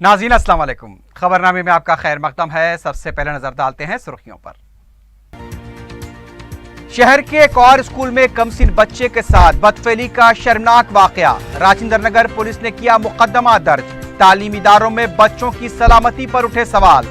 नाज़रीन अस्सलाम वालेकुम। खबरनामे में आपका खैर मकदम है। सबसे पहले नजर डालते हैं सुर्खियों पर। शहर के एक और स्कूल में कमसिन बच्चे के साथ बदफेली का शर्मनाक वाकया। राजेंद्र नगर पुलिस ने किया मुकदमा दर्ज। तालीमी इदारों में बच्चों की सलामती पर उठे सवाल।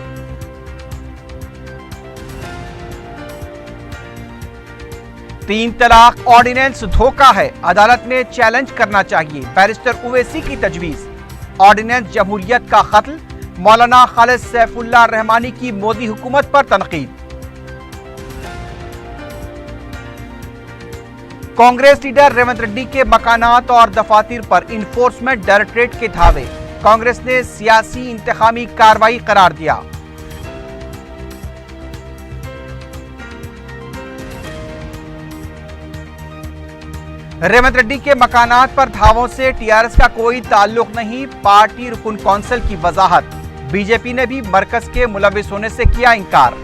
तीन तलाक ऑर्डिनेंस धोखा है, अदालत में चैलेंज करना चाहिए, बैरिस्टर उवैसी की तजवीज। ऑर्डिनेंस जमहूरियत का कत्ल, मौलाना खालिद सैफुल्लाह रहमानी की मोदी हुकूमत पर तनकीद। कांग्रेस लीडर रेवंत रेड्डी के मकानात और दफातर पर इन्फोर्समेंट डायरेक्टरेट के धावे। कांग्रेस ने सियासी इंतकामी कार्रवाई करार दिया। रेवंत रेड्डी के मकानात पर धावों से टीआरएस का कोई ताल्लुक नहीं, पार्टी रुकन कौंसिल की वजाहत। बीजेपी ने भी मरकज के मुलविस होने से किया इंकार।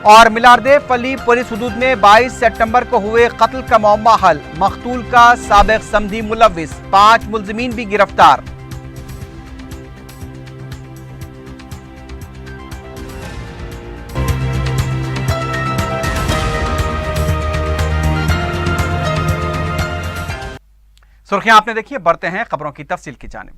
और मिलारदे फली पुलिस हुदूद में 22 सितंबर को हुए कत्ल का मामला हल, मकतूल का साबिक समधी मुलविस, 5 मुल्जिमीन भी गिरफ्तार। सुर्खियां आपने देखी, बढ़ते हैं खबरों की तफसील की जानिब।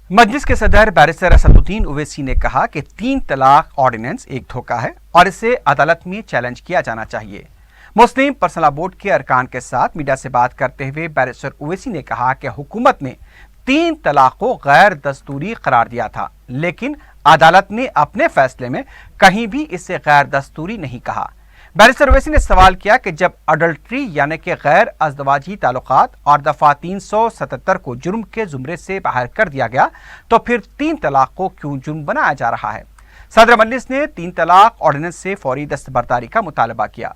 मजलिस के सदर बैरिस्टर असदुद्दीन ओवैसी ने कहा कि 3 तलाक ऑर्डिनेंस एक धोखा है और इसे अदालत में चैलेंज किया जाना चाहिए। मुस्लिम पर्सनल बोर्ड के अरकान के साथ मीडिया से बात करते हुए बैरिस्टर ओवैसी ने कहा कि हुकूमत ने 3 तलाक को गैर दस्तूरी करार दिया था, लेकिन अदालत ने अपने फैसले में कहीं भी इसे गैर दस्तूरी नहीं कहा। बैरिस्टर ओवैसी ने सवाल किया कि जब अडल्ट्री यानी कि गैर अज़दवाजी ताल्लुकात और दफा 377 को जुर्म के जुमरे से बाहर कर दिया गया तो फिर 3 तलाक को क्यों जुर्म बनाया जा रहा है। सदर मजलिस ने 3 तलाक ऑर्डिनेंस से फौरी दस्तबरदारी का मुतालबा किया।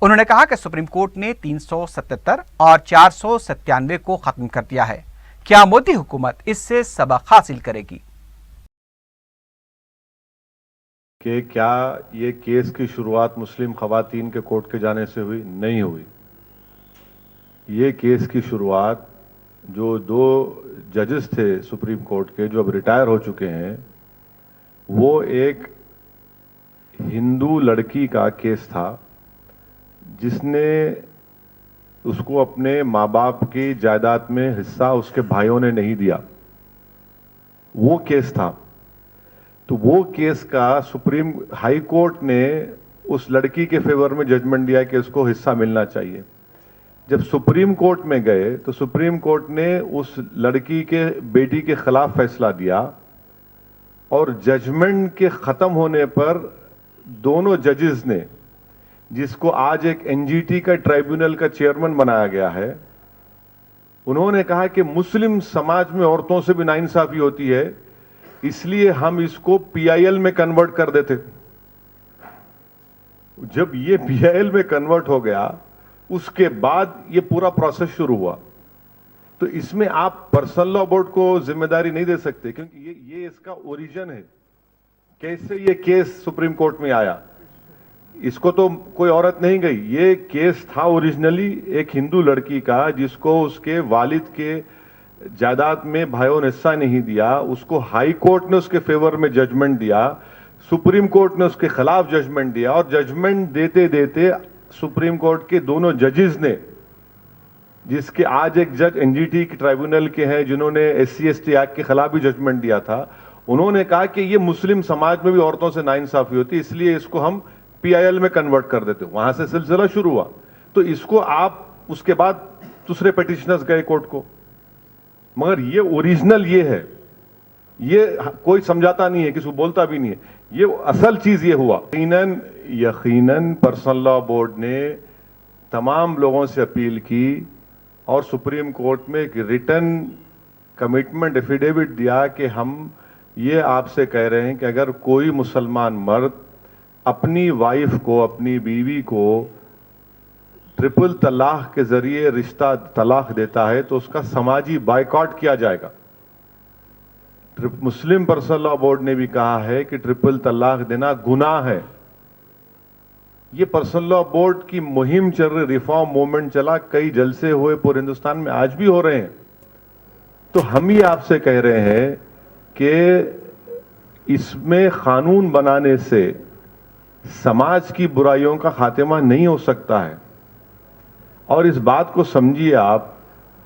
उन्होंने कहा कि सुप्रीम कोर्ट ने 377 और 497 को खत्म कर दिया है। क्या मोदी हुकूमत इससे सबक हासिल करेगी? कि क्या ये केस की शुरुआत मुस्लिम खवातीन के कोर्ट के जाने से हुई? नहीं हुई। ये केस की शुरुआत जो 2 जजेस थे सुप्रीम कोर्ट के, जो अब रिटायर हो चुके हैं, वो एक हिंदू लड़की का केस था जिसने उसको अपने माँ बाप की जायदाद में हिस्सा उसके भाइयों ने नहीं दिया। वो केस था। तो वो केस का सुप्रीम हाई कोर्ट ने उस लड़की के फेवर में जजमेंट दिया कि उसको हिस्सा मिलना चाहिए। जब सुप्रीम कोर्ट में गए तो सुप्रीम कोर्ट ने उस लड़की के बेटी के खिलाफ फैसला दिया और जजमेंट के खत्म होने पर दोनों जजेस ने, जिसको आज एक एनजीटी का ट्राइब्यूनल का चेयरमैन बनाया गया है, उन्होंने कहा कि मुस्लिम समाज में औरतों से भी नाइंसाफी होती है, इसलिए हम इसको पीआईएल में कन्वर्ट कर देते। जब ये पीआईएल में कन्वर्ट हो गया उसके बाद ये पूरा प्रोसेस शुरू हुआ। तो इसमें आप पर्सनल लॉ बोर्ड को जिम्मेदारी नहीं दे सकते, क्योंकि ये इसका ओरिजिन है। कैसे ये केस सुप्रीम कोर्ट में आया, इसको तो कोई औरत नहीं गई। ये केस था ओरिजिनली एक हिंदू लड़की का, जिसको उसके वालिद के जायदाद में भाइयों ने हिस्सा नहीं दिया। उसको हाई कोर्ट ने उसके फेवर में जजमेंट दिया, सुप्रीम कोर्ट ने उसके खिलाफ जजमेंट दिया, और जजमेंट देते देते सुप्रीम कोर्ट के दोनों जजेस ने, जिसके आज एक जज एनजीटी के ट्राइब्यूनल के हैं जिन्होंने SC/ST एक्ट के खिलाफ भी जजमेंट दिया था, उन्होंने कहा कि ये मुस्लिम समाज में भी औरतों से नाइंसाफी होती है, इसलिए इसको हम पीआईएल में कन्वर्ट कर देते। वहां से सिलसिला शुरू हुआ। तो इसको आप उसके बाद दूसरे पिटिशनर्स गए कोर्ट को, मगर ये ओरिजिनल ये है, ये कोई समझाता नहीं है, किसी को बोलता भी नहीं है। ये असल चीज ये हुआ। यकीनन पर्सनल लॉ बोर्ड ने तमाम लोगों से अपील की और सुप्रीम कोर्ट में एक रिटन कमिटमेंट एफिडेविट दिया कि हम ये आपसे कह रहे हैं कि अगर कोई मुसलमान मर्द अपनी वाइफ को, अपनी बीवी को ट्रिपल तलाक के जरिए रिश्ता तलाक देता है तो उसका समाजी बायकॉट किया जाएगा। مسلم پرسنل لا بورڈ نے بھی کہا ہے کہ ٹرپل طلاق دینا گناہ ہے. یہ پرسنل لا بورڈ کی مہم چل رہی, ریفارم موومنٹ چلا, کئی جلسے ہوئے پورے ہندوستان میں, آج بھی ہو رہے ہیں. تو ہم یہ آپ سے کہہ رہے ہیں کہ اس میں قانون بنانے سے سماج کی برائیوں کا خاتمہ نہیں ہو سکتا ہے. اور اس بات کو سمجھیے آپ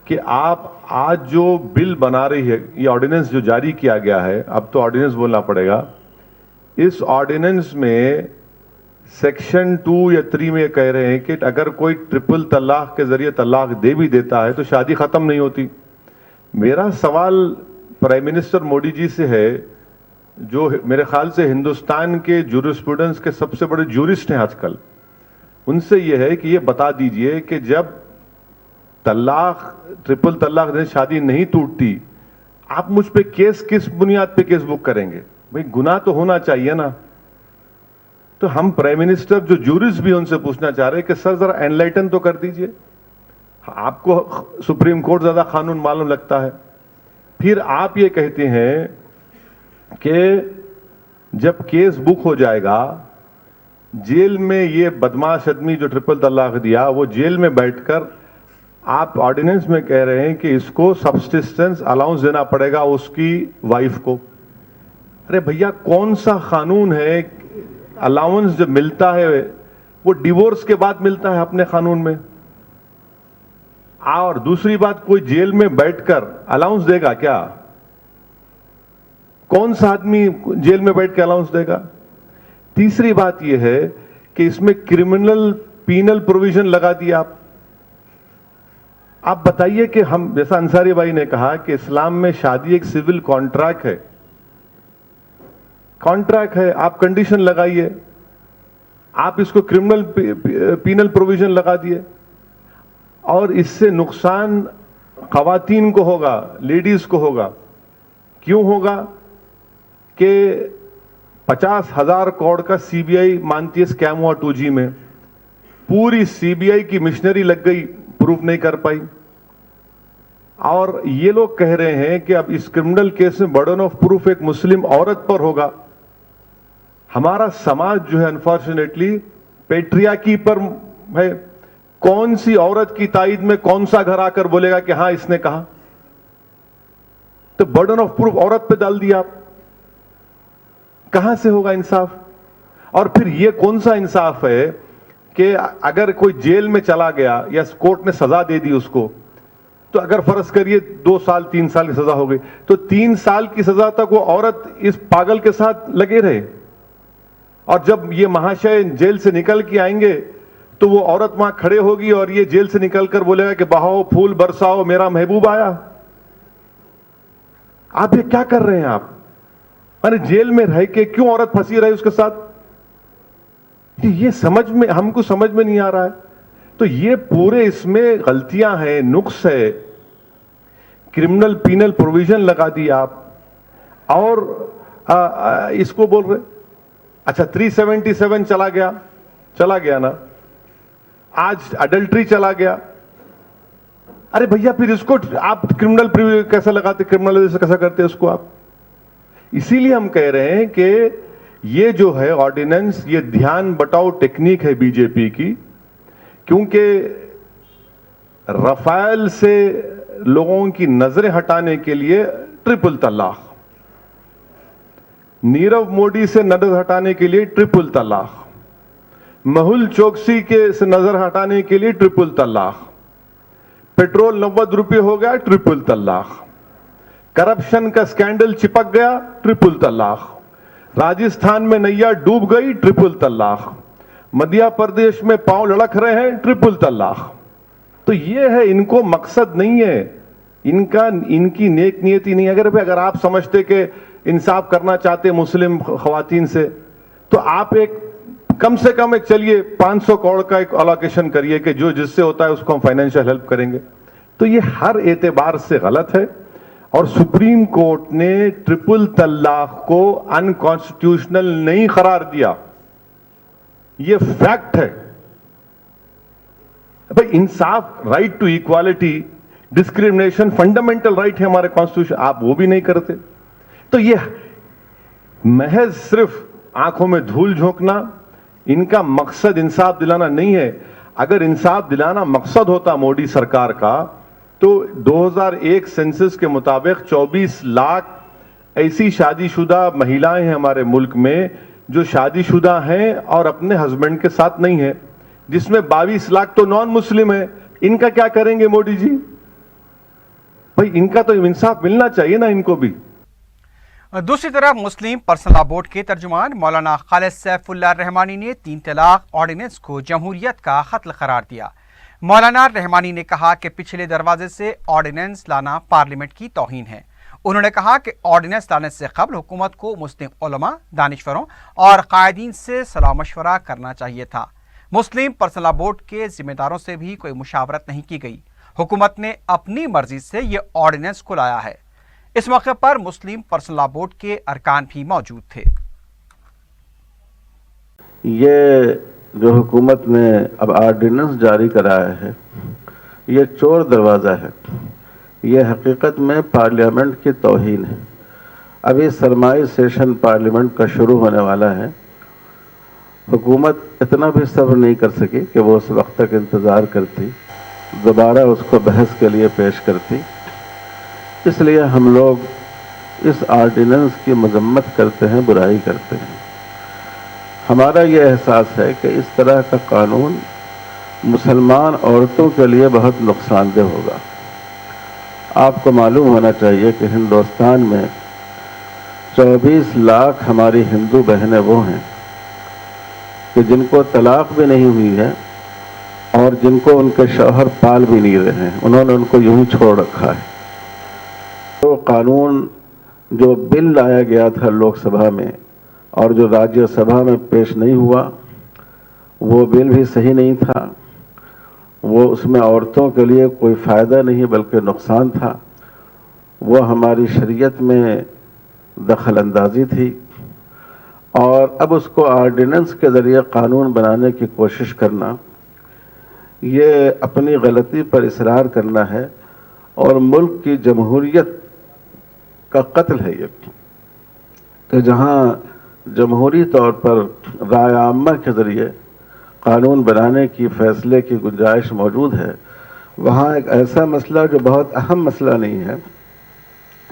کہ آپ آج جو بل بنا رہی ہے, یہ آرڈیننس جو جاری کیا گیا ہے, اب تو آرڈیننس بولنا پڑے گا, اس آرڈیننس میں سیکشن 2 یا 3 میں یہ کہہ رہے ہیں کہ اگر کوئی ٹرپل طلاق کے ذریعے طلاق دے بھی دیتا ہے تو شادی ختم نہیں ہوتی. میرا سوال پرائم منسٹر موڈی جی سے ہے, جو میرے خیال سے ہندوستان کے جورسپروڈنس کے سب سے بڑے جورسٹ ہیں آج کل, ان سے یہ ہے کہ یہ بتا دیجئے کہ جب طلاق, ٹرپل طلاق دے شادی نہیں ٹوٹتی, آپ مجھ پہ کیس کس بنیاد پہ کیس بک کریں گے؟ بھئی گناہ تو ہونا چاہیے نا. تو ہم پرائم منسٹر جو جورسٹ بھی ان سے پوچھنا چاہ رہے ہیں کہ سر ذرا انلائٹن تو کر دیجئے. آپ کو سپریم کورٹ زیادہ قانون معلوم لگتا ہے. پھر آپ یہ کہتے ہیں کہ جب کیس بک ہو جائے گا, جیل میں یہ بدماش آدمی جو ٹرپل طلاق دیا وہ جیل میں بیٹھ کر, آپ آرڈیننس میں کہہ رہے ہیں کہ اس کو سبسسٹنس الاؤنس دینا پڑے گا اس کی وائف کو. ارے بھیا کون سا قانون ہے, الاؤنس جو ملتا ہے وہ ڈیورس کے بعد ملتا ہے اپنے قانون میں. اور دوسری بات, کوئی جیل میں بیٹھ کر الاؤنس دے گا کیا؟ کون سا آدمی جیل میں بیٹھ کے الاؤنس دے گا؟ تیسری بات یہ ہے کہ اس میں کرمنل پینل پروویژن لگا دیا. آپ بتائیے کہ ہم, جیسا انصاری بھائی نے کہا کہ اسلام میں شادی ایک سول کانٹریکٹ ہے, آپ کنڈیشن لگائیے, آپ اس کو کرمنل پینل پروویژن لگا دیے, اور اس سے نقصان خواتین کو ہوگا, لیڈیز کو ہوگا. کیوں ہوگا؟ کہ 50,000 کروڑ کا سی بی آئی مانتی ہے اسکیم ہوا 2G میں, پوری سی بی آئی کی مشنری لگ گئی, پروف نہیں کر پائی. اور یہ لوگ کہہ رہے ہیں کہ اب اس کرمنل کیس میں برڈن آف پروف ایک مسلم عورت پر ہوگا. ہمارا سماج جو ہے انفارچونیٹلی پیٹریاکی پر ہے. کون سی عورت کی تائید میں کون سا گھر آ کر بولے گا کہ ہاں اس نے کہا؟ تو برڈن آف پروف عورت پہ ڈال دیا آپ, کہاں سے ہوگا انصاف؟ اور پھر یہ کون سا انصاف ہے کہ اگر کوئی جیل میں چلا گیا یا کورٹ نے سزا دے دی اس کو, تو اگر فرض کریے 2 سال 3 سال کی سزا ہو گئی, تو 3 سال کی سزا تک وہ عورت اس پاگل کے ساتھ لگے رہے, اور جب یہ مہاشے جیل سے نکل کے آئیں گے تو وہ عورت وہاں کھڑے ہوگی اور یہ جیل سے نکل کر بولے گا کہ بہاؤ پھول برساؤ میرا محبوب آیا. آپ یہ کیا کر رہے ہیں؟ آپ جیل میں رہ کے کیوں عورت پھنسی رہی اس کے ساتھ؟ یہ سمجھ میں, ہم کو سمجھ میں نہیں آ رہا ہے. تو یہ پورے اس میں غلطیاں ہیں, نقص ہے. کرمنل پینل پروویژن لگا دی آپ, اور اس کو بول رہے اچھا 377 چلا گیا نا, آج اڈلٹری چلا گیا. ارے بھیا پھر اس کو آپ کرمنل کیسا لگاتے, کرمنل کیسا کرتے اس کو آپ؟ اسی لیے ہم کہہ رہے ہیں کہ یہ جو ہے آرڈیننس, یہ دھیان بٹاؤ ٹیکنیک ہے بی جے پی کی, کیونکہ رفائل سے لوگوں کی نظریں ہٹانے کے لیے ٹرپل طلاق, نیرو مودی سے نظر ہٹانے کے لیے ٹرپل طلاق, مہل چوکسی سے نظر ہٹانے کے لیے ٹرپل طلاق, پیٹرول 90 روپے ہو گیا ٹرپل طلاق, کرپشن کا سکینڈل چپک گیا ٹرپل طلاق, راجستھان میں نیا ڈوب گئی ٹرپل طلاق, مدھیہ پردیش میں پاؤں لڑک رہے ہیں ٹرپل طلاق. تو یہ ہے, ان کو مقصد نہیں ہے, ان کی نیک نیتی نہیں. اگر آپ سمجھتے کہ انصاف کرنا چاہتے مسلم خواتین سے, تو آپ ایک کم سے کم ایک چلیے 500 کروڑ کا ایک الوکیشن کریے کہ جو جس سے ہوتا ہے اس کو ہم فائنینشیل ہیلپ کریں گے. تو یہ ہر اعتبار سے غلط ہے, اور سپریم کورٹ نے ٹرپل طلاق کو انکانسٹیٹیوشنل نہیں قرار دیا. یہ فیکٹ ہے. بھائی انصاف, right to equality, discrimination fundamental right ہے ہمارے کانسٹیٹیوشن, آپ وہ بھی نہیں کرتے. تو یہ محض صرف آنکھوں میں دھول جھونکنا، ان کا مقصد انصاف دلانا نہیں ہے. اگر انصاف دلانا مقصد ہوتا موڈی سرکار کا تو 2001 سینسس کے مطابق 24 لاکھ ایسی شادی شدہ مہیلائیں ہیں ہمارے ملک میں جو شادی شدہ ہیں اور اپنے ہسبینڈ کے ساتھ نہیں ہیں، جس میں 22 لاکھ تو نان مسلم ہیں. ان کا کیا کریں گے موڈی جی؟ بھائی ان کا تو انصاف ملنا چاہیے نا ان کو بھی. دوسری طرف مسلم پرسنل لا بورڈ کے ترجمان مولانا خالد سیف اللہ رحمانی نے 3 طلاق آرڈیننس کو جمہوریت کا قتل قرار دیا. مولانا رحمانی نے کہا کہ پچھلے دروازے سے آرڈیننس لانا پارلیمنٹ کی توہین ہے. انہوں نے کہا کہ آرڈیننس لانے سے قبل حکومت کو مسلم علماء، دانشوروں اور قائدین سے صلاح مشورہ کرنا چاہیے تھا. مسلم پرسنل لا بورڈ کے ذمہ داروں سے بھی کوئی مشاورت نہیں کی گئی. حکومت نے اپنی مرضی سے یہ آرڈیننس کو لایا ہے. اس موقع پر مسلم پرسنل لا بورڈ کے ارکان بھی موجود تھے. یہ جو حکومت نے اب آرڈیننس جاری کرایا ہے یہ چور دروازہ ہے. یہ حقیقت میں پارلیمنٹ کی توہین ہے. ابھی سرمائی سیشن پارلیمنٹ کا شروع ہونے والا ہے. حکومت اتنا بھی صبر نہیں کر سکی کہ وہ اس وقت تک انتظار کرتی، دوبارہ اس کو بحث کے لیے پیش کرتی. اس لیے ہم لوگ اس آرڈیننس کی مذمت کرتے ہیں، برائی کرتے ہیں. ہمارا یہ احساس ہے کہ اس طرح کا قانون مسلمان عورتوں کے لیے بہت نقصان دہ ہوگا. آپ کو معلوم ہونا چاہیے کہ ہندوستان میں 24 لاکھ ہماری ہندو بہنیں وہ ہیں کہ جن کو طلاق بھی نہیں ہوئی ہے اور جن کو ان کے شوہر پال بھی نہیں رہے ہیں، انہوں نے ان کو یوں ہی چھوڑ رکھا ہے. تو قانون جو بل لایا گیا تھا لوک سبھا میں اور جو راجیہ سبھا میں پیش نہیں ہوا وہ بل بھی صحیح نہیں تھا. وہ اس میں عورتوں کے لیے کوئی فائدہ نہیں بلکہ نقصان تھا. وہ ہماری شریعت میں دخل اندازی تھی. اور اب اس کو آرڈیننس کے ذریعے قانون بنانے کی کوشش کرنا یہ اپنی غلطی پر اصرار کرنا ہے اور ملک کی جمہوریت کا قتل ہے. یہ کہ جہاں جمہوری طور پر رائے عامہ کے ذریعے قانون بنانے کی فیصلے کی گنجائش موجود ہے، وہاں ایک ایسا مسئلہ جو بہت اہم مسئلہ نہیں ہے،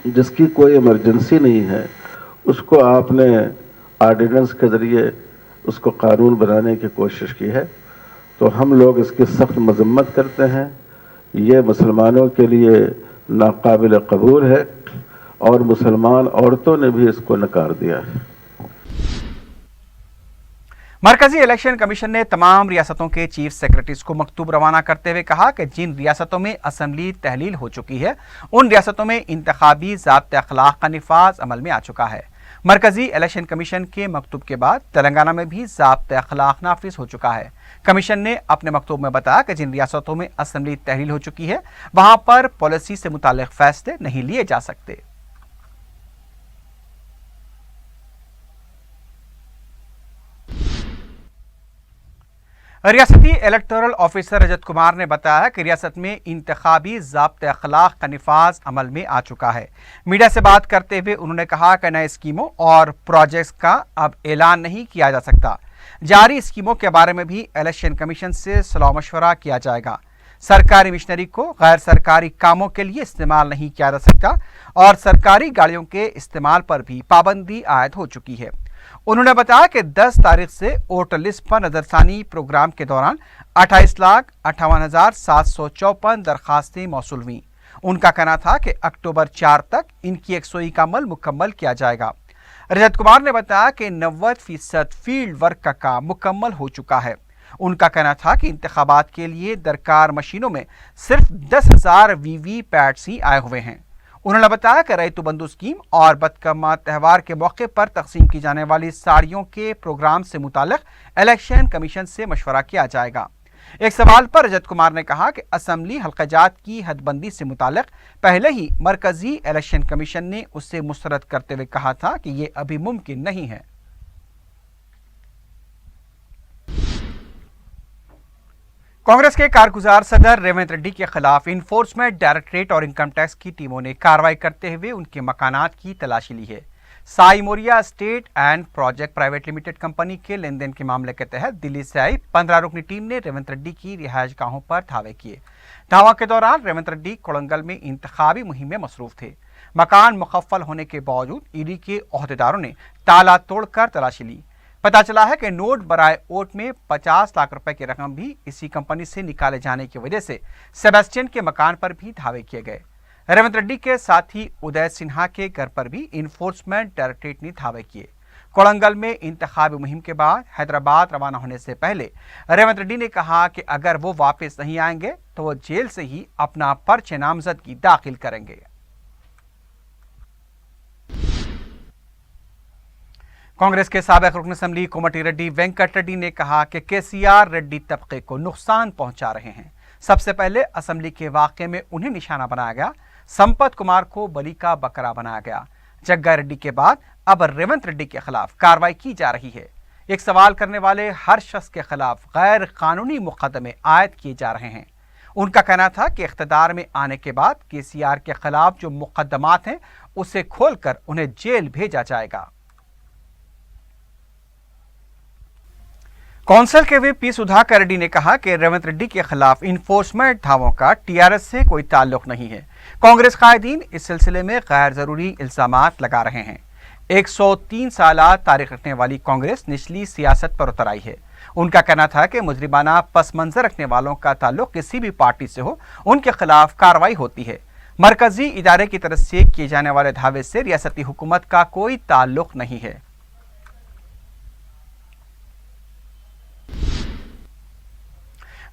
جس کی کوئی ایمرجنسی نہیں ہے، اس کو آپ نے آرڈیننس کے ذریعے اس کو قانون بنانے کی کوشش کی ہے. تو ہم لوگ اس کی سخت مذمت کرتے ہیں. یہ مسلمانوں کے لیے ناقابل قبول ہے اور مسلمان عورتوں نے بھی اس کو نکار دیا ہے. مرکزی الیکشن کمیشن نے تمام ریاستوں کے چیف سیکرٹریز کو مکتوب روانہ کرتے ہوئے کہا کہ جن ریاستوں میں اسمبلی تحلیل ہو چکی ہے ان ریاستوں میں انتخابی ضابطۂ اخلاق کا نفاذ عمل میں آ چکا ہے. مرکزی الیکشن کمیشن کے مکتوب کے بعد تلنگانہ میں بھی ضابطۂ اخلاق نافذ ہو چکا ہے. کمیشن نے اپنے مکتوب میں بتایا کہ جن ریاستوں میں اسمبلی تحلیل ہو چکی ہے وہاں پر پالیسی سے متعلق فیصلے نہیں لیے جا سکتے. ریاستی الیکٹورل آفیسر رجت کمار نے بتایا کہ ریاست میں انتخابی ضابطۂ اخلاق کا نفاذ عمل میں آ چکا ہے. میڈیا سے بات کرتے ہوئے انہوں نے کہا کہ نئے اسکیموں اور پروجیکٹس کا اب اعلان نہیں کیا جا سکتا. جاری اسکیموں کے بارے میں بھی الیکشن کمیشن سے صلاح مشورہ کیا جائے گا. سرکاری مشنری کو غیر سرکاری کاموں کے لیے استعمال نہیں کیا جا سکتا اور سرکاری گاڑیوں کے استعمال پر بھی پابندی عائد ہو چکی ہے. انہوں نے بتایا کہ 10 تاریخ سے ووٹر لسٹ پر نظر ثانی پروگرام کے دوران 28,58,754 درخواستیں موصول ہوئیں. ان کا کہنا تھا کہ اکتوبر 4 تک ان کی یکسوئی کا عمل مکمل کیا جائے گا. رجت کمار نے بتایا کہ 90% فیلڈ ورک کا کام مکمل ہو چکا ہے. ان کا کہنا تھا کہ انتخابات کے لیے درکار مشینوں میں صرف 10,000 وی وی پیٹس ہی آئے ہوئے ہیں. انہوں نے بتایا کہ ریتو بندو اسکیم اور بتکما تہوار کے موقع پر تقسیم کی جانے والی ساڑیوں کے پروگرام سے متعلق الیکشن کمیشن سے مشورہ کیا جائے گا. ایک سوال پر رجت کمار نے کہا کہ اسمبلی حلقہ جات کی حد بندی سے متعلق پہلے ہی مرکزی الیکشن کمیشن نے اس سے مسترد کرتے ہوئے کہا تھا کہ یہ ابھی ممکن نہیں ہے. कांग्रेस के कारगुजार सदर रेवंत रेड्डी के खिलाफ इन्फोर्समेंट डायरेक्टरेट और इनकम टैक्स की टीमों ने कार्रवाई करते हुए उनके मकानात की तलाशी ली है। Sai Moriya state and project private limited company के लेन देन के मामले के तहत दिल्ली से आई 15 रुकनी टीम ने रेवंत रेड्डी की रिहायश गाहों पर धावे किए। धावा के दौरान रेवंत रेड्डी कोड़ंगल में इंतखाबी मुहिम में मसरूफ थे। मकान मुकफ्फल होने के बावजूद ईडी के ओहदेदारों ने ताला तोड़कर तलाशी ली। पता चला है कि नोट बराए वोट में 50 लाख रुपए की रकम भी इसी कंपनी से निकाले जाने की वजह से सेबेस्टियन के मकान पर भी धावे किए गए। रेवंत रेड्डी के साथ ही उदय सिन्हा के घर पर भी इन्फोर्समेंट डायरेक्टरेट ने धावे किए। कोड़ंगल में इंतखाबी मुहिम के बाद हैदराबाद रवाना होने से पहले रेवंत रेड्डी ने कहा कि अगर वो वापस नहीं आएंगे तो वो जेल से ही अपना पर्चे नामजदगी दाखिल करेंगे। कांग्रेस के साबिक रुकन असेंबली कोमटी रेड्डी वेंकट रेड्डी ने कहा कि केसीआर रेड्डी तबके को नुकसान पहुंचा रहे हैं। सबसे पहले असेंबली के वाकये में उन्हें निशाना बनाया गया, संपत कुमार को बलि का बकरा बनाया गया। जग्गा रेड्डी के बाद अब रेवंत रेड्डी के खिलाफ कार्रवाई की जा रही है। एक सवाल करने वाले हर शख्स के खिलाफ गैर कानूनी मुकदमे आयद किए जा रहे हैं। उनका कहना था कि इख्तिदार में आने के बाद केसीआर के खिलाफ जो मुकदमात हैं उसे खोलकर उन्हें जेल भेजा जाएगा। कौंसिल के व्हिप पी सुधाकर रेड्डी ने कहा कि रेवंत रेड्डी के खिलाफ इन्फोर्समेंट धावों का टीआरएस से कोई ताल्लुक नहीं है। कांग्रेस कायदीन इस सिलसिले में गैर जरूरी इल्जामात लगा रहे हैं। 103 साल तारीख रखने वाली कांग्रेस निचली सियासत पर उतर आई है। उनका कहना था कि मुजरिमाना पस मंजर रखने वालों का ताल्लुक किसी भी पार्टी से हो, उनके खिलाफ कार्रवाई होती है। मरकजी इदारे की तरफ से किए जाने वाले धावे से रियासती हुकूमत का कोई ताल्लुक नहीं है।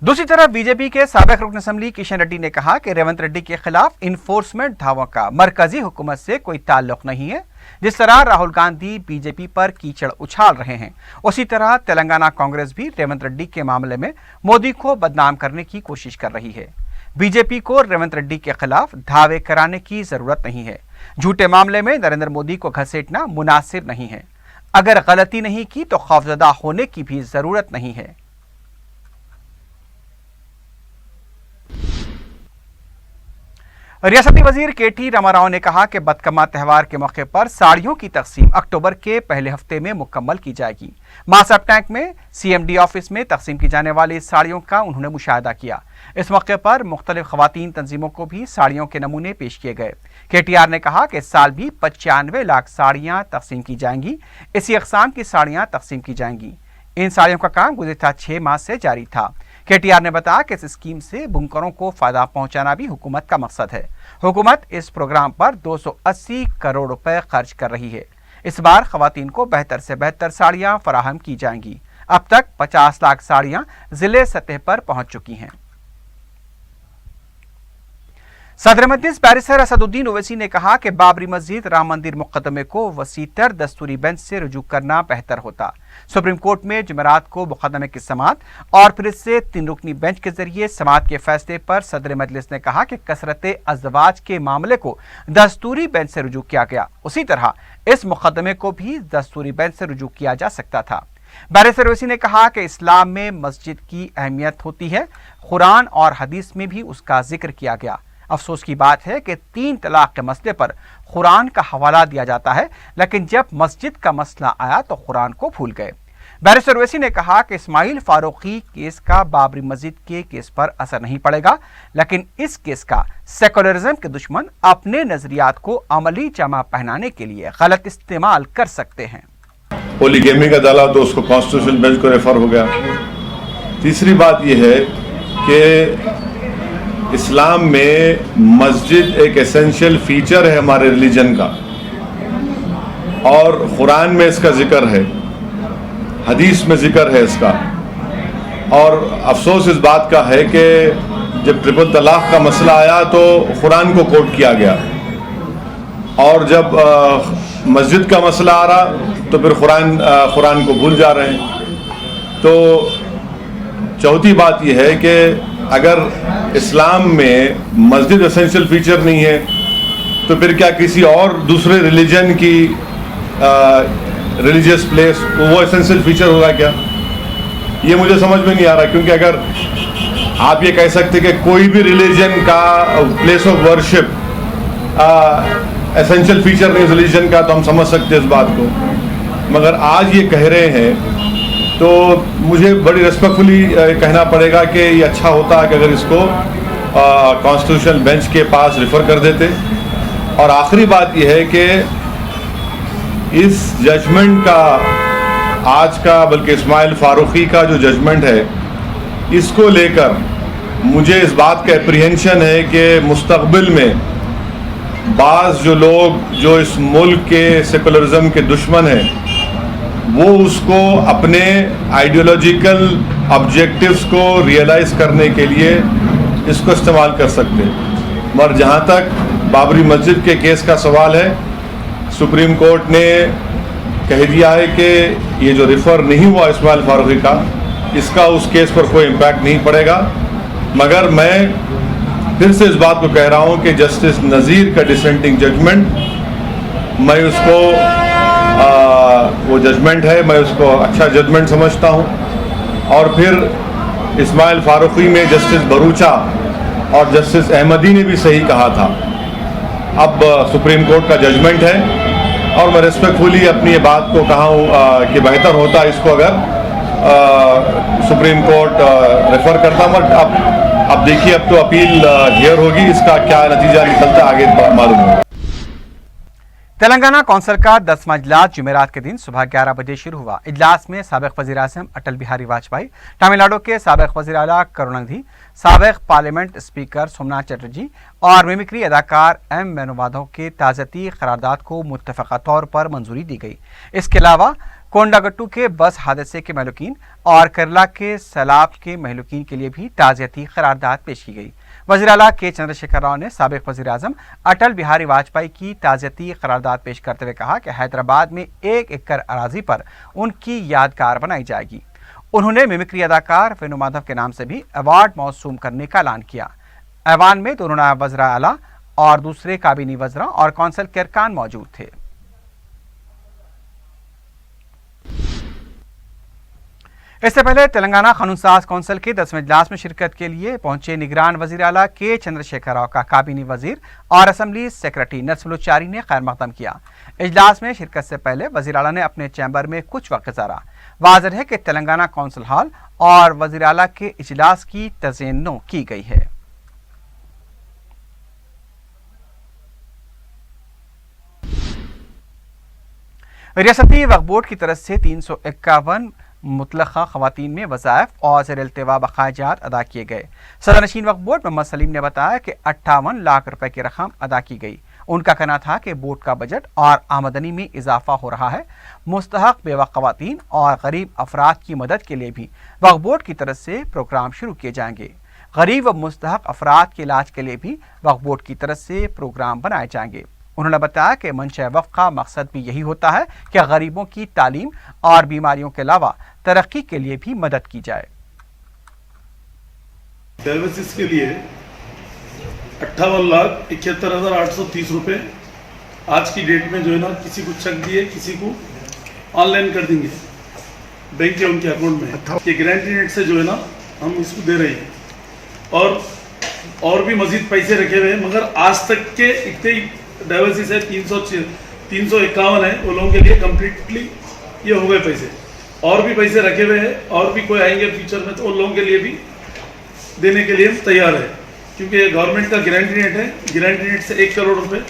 दूसरी तरफ बीजेपी के साबिक रुकन असेंबली किशन रेड्डी ने कहा कि रेवंत रेड्डी के खिलाफ इन्फोर्समेंट धावों का मरकजी हुकूमत से कोई ताल्लुक नहीं है। जिस तरह राहुल गांधी बीजेपी पर कीचड़ उछाल रहे हैं, उसी तरह तेलंगाना कांग्रेस भी रेवंत रेड्डी के मामले में मोदी को बदनाम करने की कोशिश कर रही है। बीजेपी को रेवंत रेड्डी के खिलाफ धावे कराने की जरूरत नहीं है। झूठे मामले में नरेंद्र मोदी को घसीटना मुनासिब नहीं है। अगर गलती नहीं की तो खौफजदा होने की भी जरूरत नहीं है। रियासती वजीर केटी रामाराव ने कहा कि बदकमा त्यौहार के मौके पर साड़ियों की तकसीम अक्टूबर के पहले हफ्ते में मुकम्मल की जाएगी। मासब टैंक में सीएमडी ऑफिस में तकसीम की जाने वाली साड़ियों का उन्होंने मुशाहिदा किया। इस मौके पर मुख्तलिफ खवातीन तंजीमों को भी साड़ियों के नमूने पेश किए गए। केटीआर ने कहा कि इस साल भी 95 लाख साड़ियां तकसीम की जाएंगी। इसी अक़साम की साड़ियां तकसीम की जाएंगी। इन साड़ियों का काम गुज़िश्ता 6 माह से जारी था। केटीआर ने बताया कि इस स्कीम से बुनकरों को फायदा पहुंचाना भी हुकूमत का मकसद है। हुकूमत इस प्रोग्राम पर 280 करोड़ रुपए खर्च कर रही है। इस बार खवातीन को बेहतर से बेहतर साड़ियां फराहम की जाएंगी। अब तक 50 लाख साड़ियां जिले सतह पर पहुंच चुकी हैं। सदर मजलिस बैरिस्टर असदुद्दीन ओवैसी ने कहा कि बाबरी मस्जिद राम मंदिर मुकदमे को वसीतर दस्तूरी बेंच से रुजू करना बेहतर होता। सुप्रीम कोर्ट में जुमेरात को मुकदमे की समाअत और फिर इससे 3 रुकनी बेंच के जरिए समाअत के फैसले पर सदर मजलिस ने कहा कि कसरते अज़वाज के मामले को दस्तूरी बेंच से रुजू किया गया, उसी तरह इस मुकदमे को भी दस्तूरी बेंच से रुजू किया जा सकता था। बैरिस्टर ओवैसी ने कहा कि इस्लाम में मस्जिद की अहमियत होती है। कुरान और हदीस में भी उसका जिक्र किया गया। अफसोस की बात है कि 3 तलाक के मसले पर कुरान का हवाला दिया जाता है, लेकिन जब मस्जिद का मसला आया तो कुरान को भूल गए। बैरिस्टर ओवैसी ने कहा कि इस्माइल फारूकी केस का बाबरी मस्जिद के केस पर असर नहीं पड़ेगा, लेकिन इस केस का सेकुलरिज्म के दुश्मन अपने नजरियात को अमली जमा पहनाने के लिए गलत इस्तेमाल कर सकते हैं। पॉलीगेमी का डाला तो उसको कॉन्स्टिट्यूशनल बेंच को रेफर हो गया। तीसरी बात यह है कि इस्लाम में मस्जिद एक एसेंशियल फीचर है हमारे रिलीजन का, और कुरान में इसका जिक्र है, हदीस में जिक्र है इसका। और अफसोस इस बात का है कि जब ट्रिपल तलाक का मसला आया तो कुरान को कोट किया गया, और जब मस्जिद का मसला आ रहा तो फिर कुरान को भूल जा रहे हैं। तो चौथी बात यह है कि अगर इस्लाम में मस्जिद एसेंशियल फीचर नहीं है तो फिर क्या किसी और दूसरे रिलीजन की रिलीजियस प्लेस वो एसेंशियल फीचर होगा क्या? ये मुझे समझ में नहीं आ रहा, क्योंकि अगर आप ये कह सकते कि कोई भी रिलीजन का place of worship essential feature नहीं रिलीजन का, तो हम समझ सकते हैं इस बात को, मगर आज ये कह रहे हैं तो मुझे बड़ी रेस्पेक्टफुली कहना पड़ेगा कि ये अच्छा होता कि अगर इसको कॉन्स्टिट्यूशनल बेंच के पास रिफ़र कर देते। और आखिरी बात ये है कि इस जजमेंट का आज का, बल्कि इस्माइल फारूकी का जो जजमेंट है, इसको लेकर मुझे इस बात का एप्रीहेंशन है कि मुस्तकबिल में बाज़ जो लोग जो इस मुल्क के सेकुलरिज्म के दुश्मन हैं, वो उसको अपने आइडियोलॉजिकल ऑब्जेक्टिव्स को रियलाइज़ करने के लिए इसको इस्तेमाल कर सकते हैं। मगर जहाँ तक बाबरी मस्जिद के केस का सवाल है, सुप्रीम कोर्ट ने कह दिया है कि ये जो रिफ़र नहीं हुआ इस्माइल फारूकी का, इसका उस केस पर कोई इम्पैक्ट नहीं पड़ेगा। मगर मैं फिर से इस बात को कह रहा हूँ कि जस्टिस नज़ीर का डिसेंटिंग जजमेंट, मैं उसको वो जजमेंट है, मैं उसको अच्छा जजमेंट समझता हूँ। और फिर इस्माइल फारूकी में जस्टिस भरूचा और जस्टिस अहमदी ने भी सही कहा था। अब सुप्रीम कोर्ट का जजमेंट है और मैं रेस्पेक्टफुली अपनी ये बात को कहा हूँ कि बेहतर होता इसको अगर सुप्रीम कोर्ट रेफर करता। मगर अब देखिए, अब तो अपील हियर होगी, इसका क्या नतीजा निकलता आगे मालूम होगा। तेलंगाना कौंसिल का 10वां इजलास जुमेरात के दिन सुबह 11 बजे शुरू हुआ। इजलास में साबिक वज़ीर आज़म अटल बिहारी वाजपेयी, तमिलनाडु के साबिक वज़ीर आला करुणानिधि, साबिक पार्लियामेंट स्पीकर सोमनाथ चटर्जी और मिमिक्री अदाकार एम वेणुमाधव के ताज़ियती करारदाद को मुत्तफ़क़ा तौर पर मंजूरी दी गई। इसके अलावा कोंडागट्टू के बस हादसे के महलूकीन और केरला के सैलाब के महलूकीन के लिए भी ताज़ियती करारदाद पेश की गई। वज़ीर आला के चंद्रशेखर राव ने साबिक वज़ीर आज़म अटल बिहारी वाजपेयी की ताज़ियती करारदाद पेश करते हुए कहा कि हैदराबाद में 1 एकड़ अराजी पर उनकी यादगार बनाई जाएगी। उन्होंने मिमिक्री अदाकार वेणुमाधव के नाम से भी अवार्ड मौसूम करने का ऐलान किया। ऐवान में दोनों नायब वज़ीर आला और दूसरे काबीनी वज़रा और कौंसिल के अरकान मौजूद थे। इससे पहले तेलंगाना कानून साज कौंसिल के 10वें इजलास में शिरकत के लिए पहुंचे निगरान वज़ीर आला के चंद्रशेखर राव का काबीनी वज़ीर और असम्बली सेक्रेटरी नरसुलुचारी ने खैर मकदम किया। इजलास में शिरकत से पहले वज़ीर आला ने अपने चैम्बर में कुछ वक्त गुजारा। वाज़ेह है कि तेलंगाना कौंसिल हॉल और वज़ीर आला के इजलास की तज़य्युन की गई है। रियासती वक्फ बोर्ड की तरफ से 351 मुतलका ख़वातीन में वज़ाइफ और ज़ेर इल्तिवा बकायाजात अदा किए गए। सदरनशीन वक्फ बोर्ड मोहम्मद सलीम ने बताया कि 58 लाख रुपए की रकम अदा की गई। उनका कहना था कि बोर्ड का बजट और आमदनी में इजाफा हो रहा है। मुस्तहक बेवा ख़वातीन और गरीब अफराद की मदद के लिए भी वक्फ बोर्ड की तरफ से प्रोग्राम शुरू किए जाएंगे। गरीब व मुस्तहक अफराद के इलाज के लिए भी वक्फ बोर्ड की तरफ से प्रोग्राम बनाए जाएंगे। उन्होंने बताया कि मंशा वक्फ का मकसद भी यही होता है कि गरीबों की तालीम और बीमारियों के अलावा तरक्की के लिए भी मदद की जाए। डायलिसिस के लिए 58,71,830 रुपए आज की डेट में जो है ना, किसी को चेक दिए, किसी को ऑनलाइन कर देंगे बैंक के उनके अकाउंट में। ये गारंटी रेट से जो है ना हम इसको दे रहे हैं और भी मजीद पैसे रखे हुए हैं। मगर आज तक के इतने डायलिसिस है 351 है, वो लोगों के लिए कम्प्लीटली ये हो गए पैसे। और भी पैसे रखे हुए हैं और भी कोई आएंगे फ्यूचर में तो उन लोगों के लिए भी देने के लिए हम तैयार है, क्योंकि ये गवर्नमेंट का गारंटी रेट है। गारंटी रेट से 1 करोड़ रुपए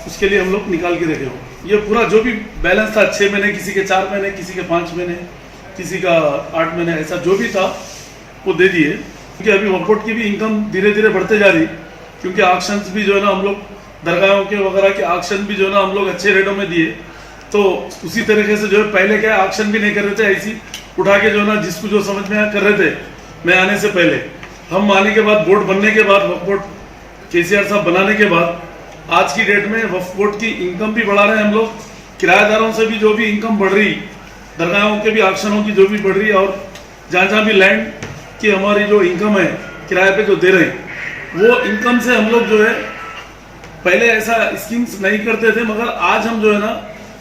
उसके लिए हम लोग निकाल के रखे हो। ये पूरा जो भी बैलेंस था 6 महीने, किसी के 4 महीने, किसी के 5 महीने, किसी का 8 महीने, ऐसा जो भी था वो दे दिए। क्योंकि अभी वक्फ बोर्ड की भी इनकम धीरे धीरे बढ़ते जा रही, क्योंकि ऑक्शंस भी जो है ना हम लोग दरगाहों के वगैरह के ऑक्शन भी जो है ना हम लोग अच्छे रेटों में दिए। तो उसी तरीके से जो है पहले क्या ऑक्शन भी नहीं कर रहे थे, ऐसी उठा के जो है ना जिसको जो समझ में कर रहे थे। मैं आने से पहले, हम आने के बाद, बोर्ड बनने के बाद, वक्फ बोर्ड केसीआर साहब बनाने के बाद आज की डेट में वक्फ बोर्ड की इनकम भी बढ़ा रहे हैं हम लोग। किराएदारों से भी जो भी इनकम बढ़ रही, दरगाहों के भी ऑक्शनों की जो भी बढ़ रही, और जहाँ जहाँ भी लैंड की हमारी जो इनकम है किराए पे जो दे रहे, वो इनकम से हम लोग जो है पहले ऐसा स्कीम्स नहीं करते थे। मगर आज हम जो है ना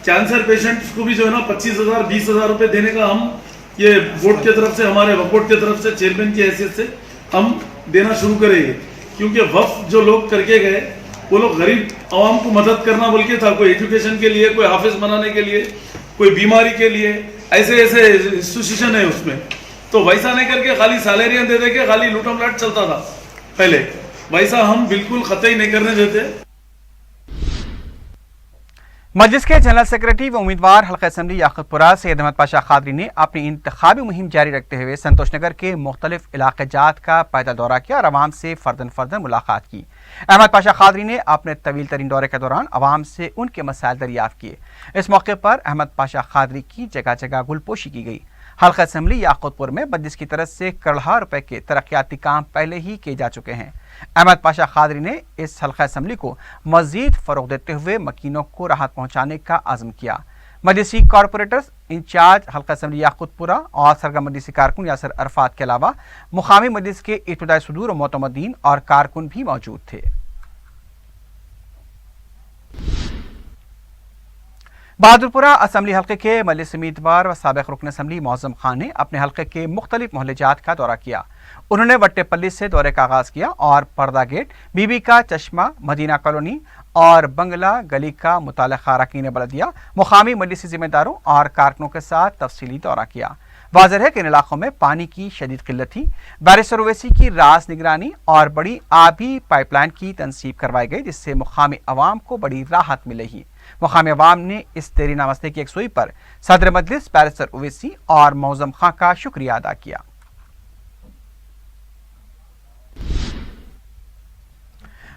कैंसर पेशेंट्स को भी जो है ना 25,000 20,000 रुपए देने का हम ये बोर्ड की तरफ से, हमारे वक्फ बोर्ड की तरफ से, चेयरमैन की हैसियत से हम देना शुरू करेंगे, क्योंकि वक्फ जो लोग करके गए वो लोग गरीब आवाम को मदद करना बोल के था, कोई एजुकेशन के लिए, कोई हाफिज बनाने के लिए, कोई बीमारी के लिए, ऐसे ऐसे इंस्टीट्यूशन है उसमें। तो वैसा नहीं करके खाली सैलरियां दे के खाली लूटम लाट चलता था पहले, वैसा हम बिल्कुल कतई नहीं करने देते। मजलिस के जनरल सेक्रेटरी व उम्मीदवार हल्का असम्बली याकूतपुरा सैयद अहमद पाशा खादरी ने अपनी इंतखाबी मुहिम जारी रखते हुए संतोष नगर के मुख्तलिफ इलाके जात का पैदल दौरा किया और आवाम से फर्दन मुलाकात की। अहमद पाशा खादरी ने अपने तवील तरीन दौरे के दौरान आवाम से उनके मसाइल दरियाफ्त किए। इस मौके पर अहमद पाशा खादरी की जगह जगह गुलपोशी की गई। हल्का असम्बली याकूतपुर में मजलिस की तरफ से करोड़ों रुपए के तरक्याती काम पहले ही किए जा चुके हैं। अहमद पाशा खादरी ने इस हल्का असम्बली को मजीद फरोग देते हुए मकीनों को राहत पहुंचाने का अज़्म किया। मजलिसी कॉरपोरेटर्स इंचार्ज हल्का असम्बली याकूतपुरा और सरगर्म मजलिसी कारकुन यासर अरफात के अलावा मुकामी मजलिस के इब्तिदाई सदूर और मोतमदीन और कारकुन भी मौजूद थे। बहादुरपुरा असम्बली हल्के के मजलिस उम्मीदवार व साबिक रुकन असम्बली मौज़म खान ने अपने हल्के के मुख्तलिफ मोहल्लेजात का दौरा किया। उन्होंने वट्टेपल्ली से दौरे का आगाज किया और पर्दा गेट, बीबी का चश्मा, मदीना कॉलोनी और बंगला गली का मुताल्लिक़ा अरकान बलदिया, मुकामी मजलिसी जिम्मेदारों और कारकुनों के साथ तफसीली दौरा किया। वाज़ेह है कि इन इलाकों में पानी की शदीद किल्लत थी। बैरिस्टर ओवैसी की रास निगरानी और बड़ी आबी पाइपलाइन की तनसीब करवाई गई, जिससे मुकामी अवाम को बड़ी राहत मिलेगी। मुकामी अवाम ने इस देरीना मसले की यकसुई पर सदर मजलिस बैरिस्टर ओवैसी और मौज़म खां का शुक्रिया अदा किया।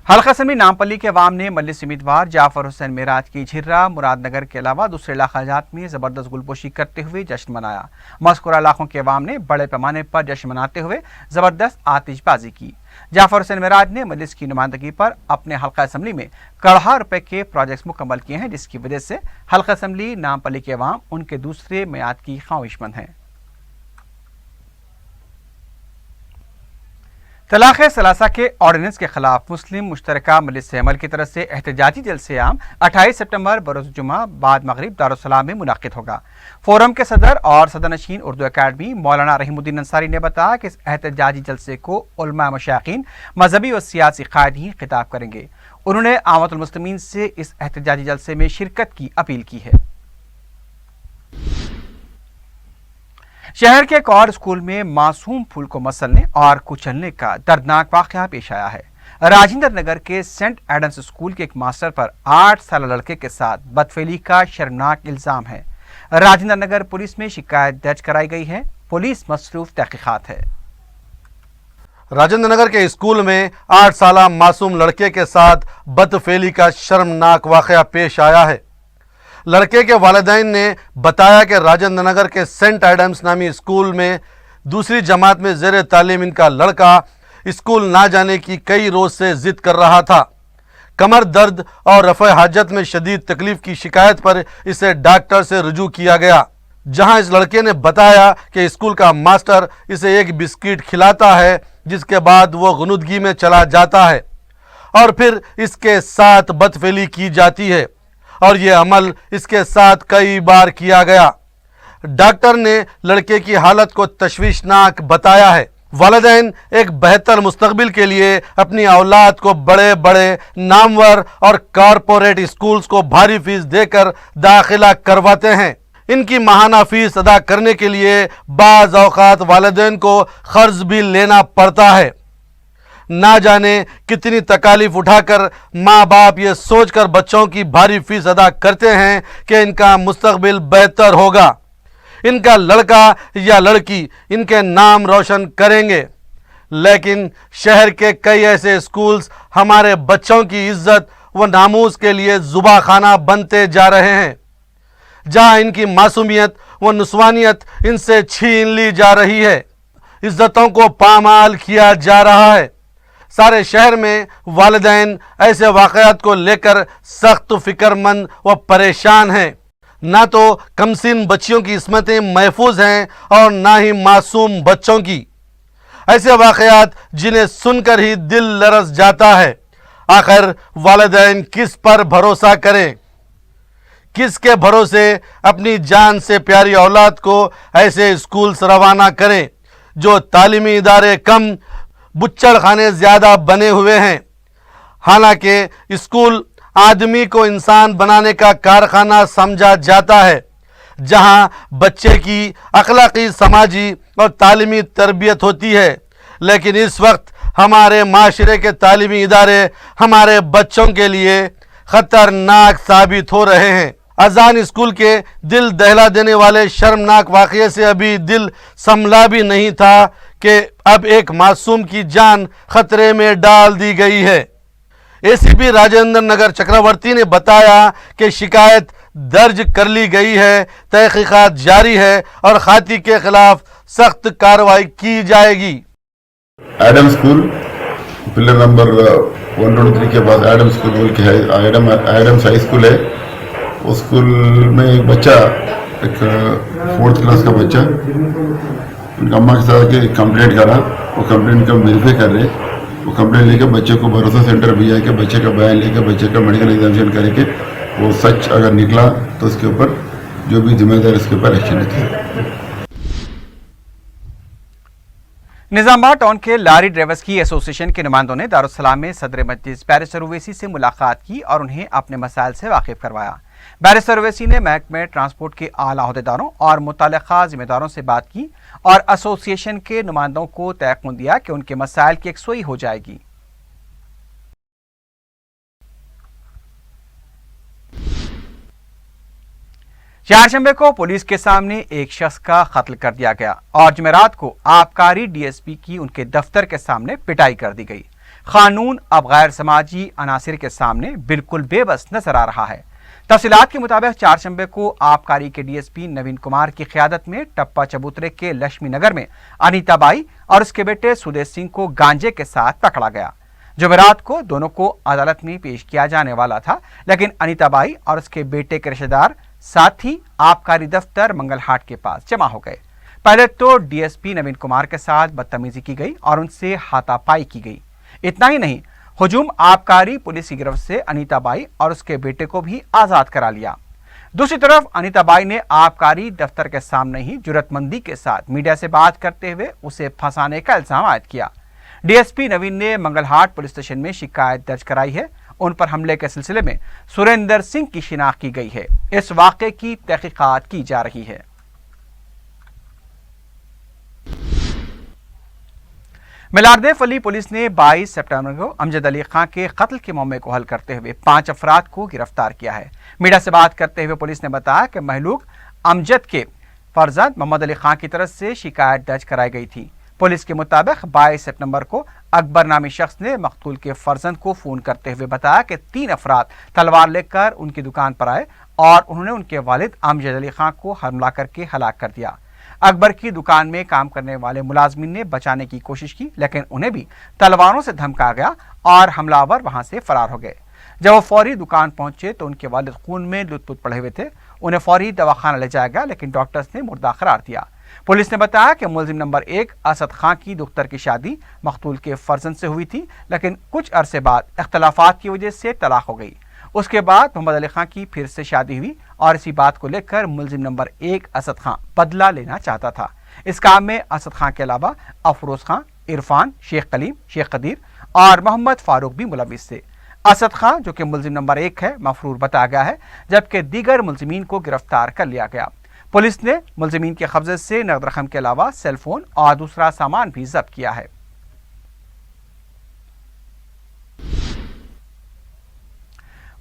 हल्का असम्बली नामपल्ली के अवाम ने मजलिस उम्मीदवार जाफर हुसैन मेराज की झिर्रा, मुरादनगर के अलावा दूसरे इलाकाजात में जबरदस्त गुलपोशी करते हुए जश्न मनाया। मज़कूरा इलाकों के अवाम ने बड़े पैमाने पर जश्न मनाते हुए जबरदस्त आतिशबाजी की। जाफर हुसैन मेराज ने मजलिस की नुमाइंदगी पर अपने हल्का असम्बली में करोड़ों रुपए के प्रोजेक्ट्स मुकम्मल किए हैं, जिसकी वजह से हल्का असम्बली नामपल्ली के अवाम उनके दूसरे मियाद की ख्वाहिशमंद हैं। तलाक़ सलासा के ऑर्डिनेंस के खिलाफ मुस्लिम मुश्तरका मजलिस अमल की तरफ से एहतजाजी जलसे आम 28 सितंबर बरोज़ जुमा बाद मगरिब दारुस्सलाम में मुनाकिद होगा। फोरम के सदर और सदरनशीन उर्दू अकादमी मौलाना रहीमुद्दीन अंसारी ने बताया कि इस एहतजाजी जलसे को उलमा मशाइखीन, मजहबी व सियासी क़ायदीन खिताब करेंगे। उन्होंने आमतुल मुस्लिमीन से इस एहतजाजी जलसे में शिरकत की अपील की है। शहर के एक और स्कूल में मासूम फूल को मसलने और कुचलने का दर्दनाक वाक़या पेश आया है। राजेंद्र नगर के सेंट एडम्स स्कूल के एक मास्टर पर 8 साल लड़के के साथ बदफेली का शर्मनाक इल्जाम है। राजेंद्र नगर पुलिस में शिकायत दर्ज कराई गई है। पुलिस मसरूफ तहकीकात है। राजेंद्र नगर के स्कूल में 8 साल मासूम लड़के के साथ बदफेली का शर्मनाक वाक़या पेश आया है। लड़के के वालिदैन ने बताया कि राजेंद्र नगर के सेंट एडम्स नामी स्कूल में दूसरी जमात में ज़ेर तालीम इनका लड़का स्कूल ना जाने की कई रोज़ से ज़िद कर रहा था। कमर दर्द और रफ़े हाजत में शदीद तकलीफ़ की शिकायत पर इसे डॉक्टर से रुजू किया गया, जहां इस लड़के ने बताया कि स्कूल का मास्टर इसे एक बिस्किट खिलाता है, जिसके बाद वो गुनुदगी में चला जाता है और फिर इसके साथ बदफेली की जाती है और ये अमल इसके साथ कई बार किया गया। डॉक्टर ने लड़के की हालत को तशवीशनाक बताया है। वालिदैन एक बेहतर मुस्तकबिल के लिए अपनी औलाद को बड़े बड़े नामवर और कॉरपोरेट स्कूल्स को भारी फीस देकर दाखिला करवाते हैं। इनकी माहाना फीस अदा करने के लिए बाज़ औक़ात वालिदैन को क़र्ज़ भी लेना पड़ता है। ना जाने कितनी तकालीफ उठाकर माँ बाप ये सोचकर बच्चों की भारी फीस अदा करते हैं कि इनका मुस्तकबिल बेहतर होगा, इनका लड़का या लड़की इनके नाम रोशन करेंगे। लेकिन शहर के कई ऐसे स्कूल्स हमारे बच्चों की इज्जत व नामूस के लिए जुबा खाना बनते जा रहे हैं, जहां इनकी मासूमियत व नुस्वानियत इनसे छीन ली जा रही है, इज्जतों को पामाल किया जा रहा है। सारे शहर में वालिदैन ऐसे वाक़यात को लेकर सख्त फ़िक्रमंद व परेशान हैं। ना तो कमसिन बच्चियों की इस्मतें महफूज हैं और ना ही मासूम बच्चों की। ऐसे वाक़यात जिन्हें सुनकर ही दिल लरस जाता है। आखिर वालिदैन किस पर भरोसा करें, किसके भरोसे अपनी जान से प्यारी औलाद को ऐसे स्कूल्स रवाना करें जो तालीमी इदारे कम, बुच्चड़ खाने ज़्यादा बने हुए हैं। हालांकि स्कूल आदमी को इंसान बनाने का कारखाना समझा जाता है, जहां बच्चे की अखलाकी, समाजी और तालीमी तरबियत होती है, लेकिन इस वक्त हमारे माशरे के तालीमी इदारे हमारे बच्चों के लिए ख़तरनाक साबित हो रहे हैं। अजान स्कूल के दिल दहला देने वाले शर्मनाक वाक़ये से अभी दिल संभला भी नहीं था कि अब एक मासूम की जान खतरे में डाल दी गई है। एसीपी राजेंद्र नगर चक्रवर्ती ने बताया कि शिकायत दर्ज कर ली गई है, तहकीकात जारी है और खाती के खिलाफ सख्त कार्रवाई की जाएगी। एडम स्कूल पिलर नंबर 123 के पास एडम स्कूल बोल के है, एडम्स हाई स्कूल है। उस स्कूल में एक बच्चा, एक 4th क्लास का बच्चा, उनका अम्मा के साथ के कंप्लेंट करा। वो कंप्लेंट का वेरीफाई कर रहे, वो कंप्लेंट लेकर बच्चे को भरोसा सेंटर भेजा के बच्चे का बयान लेकर बच्चे का मेडिकल एग्जामिनेशन करके वो सच अगर निकला तो उसके ऊपर जो भी जिम्मेदार उसके ऊपर एक्शन लेते। निजामाबाद टाउन के लारी ड्राइवर्स की एसोसिएशन के नुमाइंदों ने दारुस्सलाम में सदर मजलिस बैरिस्टर ओवैसी से मुलाकात की और उन्हें अपने मसाइल से वाकिफ करवाया। बैरिस्टर ओवैसी ने महकमे ट्रांसपोर्ट के आला अहदेदारों और मुतल्लिका जिम्मेदारों से बात की और एसोसिएशन के नुमाइंदों को तयक़ुन दिया कि उनके मसाइल की यकसुई हो जाएगी। चारशंबे को पुलिस के सामने एक शख्स का कत्ल कर दिया गया और जुमेरात को आबकारी डीएसपी की उनके दफ्तर के सामने पिटाई कर दी गई। कानून अब गैर समाजी अनासिर के सामने बिल्कुल बेबस नजर आ रहा है। तफसीलात के मुताबिक चारशंबे को आबकारी के डीएसपी नवीन कुमार की क़यादत में टप्पा चबूतरे के लक्ष्मी नगर में अनीता बाई और उसके बेटे सुदेश सिंह को गांजे के साथ पकड़ा गया। जुमेरात को दोनों को अदालत में पेश किया जाने वाला था, लेकिन अनीता बाई और उसके बेटे के रिश्तेदार साथ ही आबकारी दफ्तर मंगलहाट के पास जमा हो गए। पहले तो डीएसपी नवीन कुमार के साथ बदतमीजी की गई और उनसे हाथापाई की गई। इतना ही नहीं, हुजूम आबकारी पुलिस की गिरफ्त से अनीता बाई और उसके बेटे को भी आजाद करा लिया। दूसरी तरफ अनीता बाई ने आबकारी दफ्तर के सामने ही जुर्रतमंदी के साथ मीडिया से बात करते हुए उसे फंसाने का इल्जाम आयद किया। डीएसपी नवीन ने मंगलहाट पुलिस स्टेशन में शिकायत दर्ज कराई है। उन पर हमले के सिलसिले में सुरेंद्र सिंह की शिनाख्त की गई है। इस वाक़े की तहकीकात की जा रही है। मिलारदेव अली पुलिस ने 22 सितंबर को अमजद अली खां के कत्ल के मामले को हल करते हुए 5 अफराद को गिरफ्तार किया है। मीडिया से बात करते हुए पुलिस ने बताया कि महलूक अमजद के फर्जंद मोहम्मद अली खां की तरफ से शिकायत दर्ज कराई गई थी। पुलिस के मुताबिक 22 सितंबर को अकबर नामी शख्स ने मकतूल के फर्जंद को फोन करते हुए बताया कि 3 अफराद तलवार लेकर उनकी दुकान पर आए और उन्होंने उनके वालिद अमजद अली खां को हमला करके हलाक कर दिया। अकबर की दुकान में काम करने वाले मुलाजमिन ने बचाने की कोशिश की, लेकिन उन्हें भी तलवारों से धमकाया गया और हमलावर वहां से फरार हो गए। जब वो फौरी दुकान पहुंचे तो उनके वालिद खून में लुत्फुत पड़े हुए थे। उन्हें फौरी दवाखाना ले जाया गया, लेकिन डॉक्टर्स ने मुर्दा करार दिया। पुलिस ने बताया कि मुलजिम नंबर 1 असद खां की दुख्तर की शादी मकतूल के फर्जंद से हुई थी, लेकिन कुछ अरसे बाद इख्तलाफात की वजह से तलाक हो गई। उसके बाद मोहम्मद अली खां की फिर से शादी हुई और इसी बात को लेकर मुलजिम नंबर 1 असद खां बदला लेना चाहता था। इस काम में असद खां के अलावा अफरोज खां, इरफान, शेख कलीम, शेख कदीर और मोहम्मद फारूक भी मुलविस थे। असद खां, जो कि मुलजिम नंबर 1 है, मफरूर बताया गया है, जबकि दीगर मुलजिमीन को गिरफ्तार कर लिया गया। पुलिस ने मुलजिमीन के कब्जे से नकद रकम के अलावा सेलफोन और दूसरा सामान भी जब्त किया है।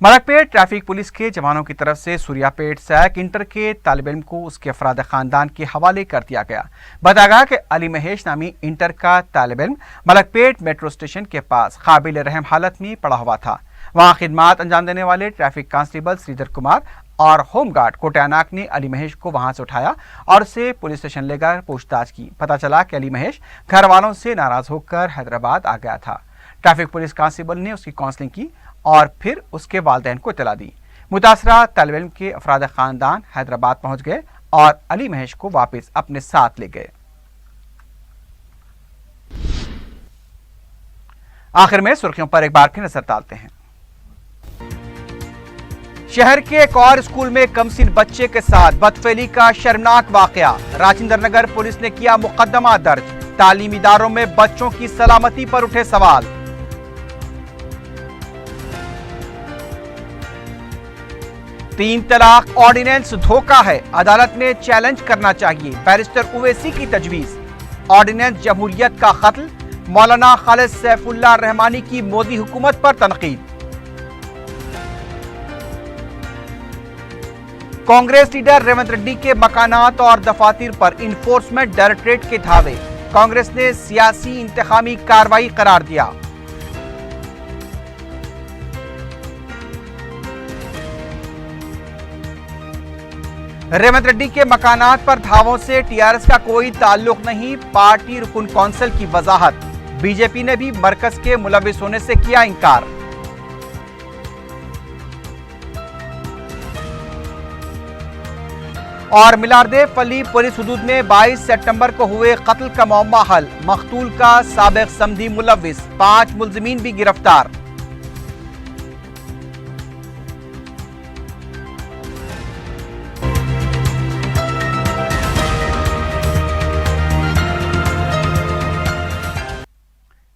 मलकपेट ट्रैफिक पुलिस के जवानों की तरफ से सूर्यापेट सैक इंटर के तालिब इल्म को उसके अफराद खानदान के हवाले कर दिया गया। बताया गया कि अली महेश नामी इंटर का तालिब इल्म मलकपेट मेट्रो स्टेशन के पास काबिल रहम हालत में पड़ा हुआ था। वहां खिदमात अंजाम देने वाले ट्रैफिक कांस्टेबल श्रीधर कुमार और होमगार्ड कोटयानाक ने अली महेश को वहां से उठाया और उसे पुलिस स्टेशन लेकर पूछताछ की। पता चला कि अली महेश घर वालों से नाराज होकर हैदराबाद आ गया था। ट्रैफिक पुलिस कांस्टेबल ने उसकी काउंसलिंग की और फिर उसके वालिदैन को इत्तला दी। मुतासरा तालिब इल्म के अफराद खानदान हैदराबाद पहुंच गए और अली महेश को वापस अपने साथ ले गए। आखिर में सुर्खियों पर एक बार फिर नजर डालते हैं। शहर के एक और स्कूल में कमसिन बच्चे के साथ बदफेली का शर्मनाक वाकया। राजेंद्र नगर पुलिस ने किया मुकदमा दर्ज। تعلیمی اداروں میں بچوں کی سلامتی پر اٹھے سوال۔ تین طلاق آرڈیننس دھوکہ ہے، عدالت میں چیلنج کرنا چاہیے، بیرسٹر اویسی کی تجویز۔ آرڈیننس جمہوریت کا قتل، مولانا خالد سیف اللہ رحمانی کی مودی حکومت پر تنقید۔ کانگریس لیڈر ریونت ریڈی کے مکانات اور دفاتر پر انفورسمنٹ ڈائریکٹوریٹ کے دھاوے، کانگریس نے سیاسی انتقامی کارروائی قرار دیا۔ ریونت ریڈی کے مکانات پر دھاووں سے ٹی آر ایس کا کوئی تعلق نہیں، پارٹی رکن کونسل کی وضاحت۔ بی جے پی نے بھی مرکز کے ملوث ہونے سے کیا انکار۔ اور ملاردے فلی پولیس حدود میں 22 سپٹمبر کو ہوئے قتل کا معمہ حل، مقتول کا سابق سمدھی ملوث، 5 ملزمین بھی گرفتار۔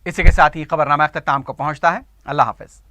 اسی کے ساتھ ہی خبرنامہ اختتام کو پہنچتا ہے۔ اللہ حافظ۔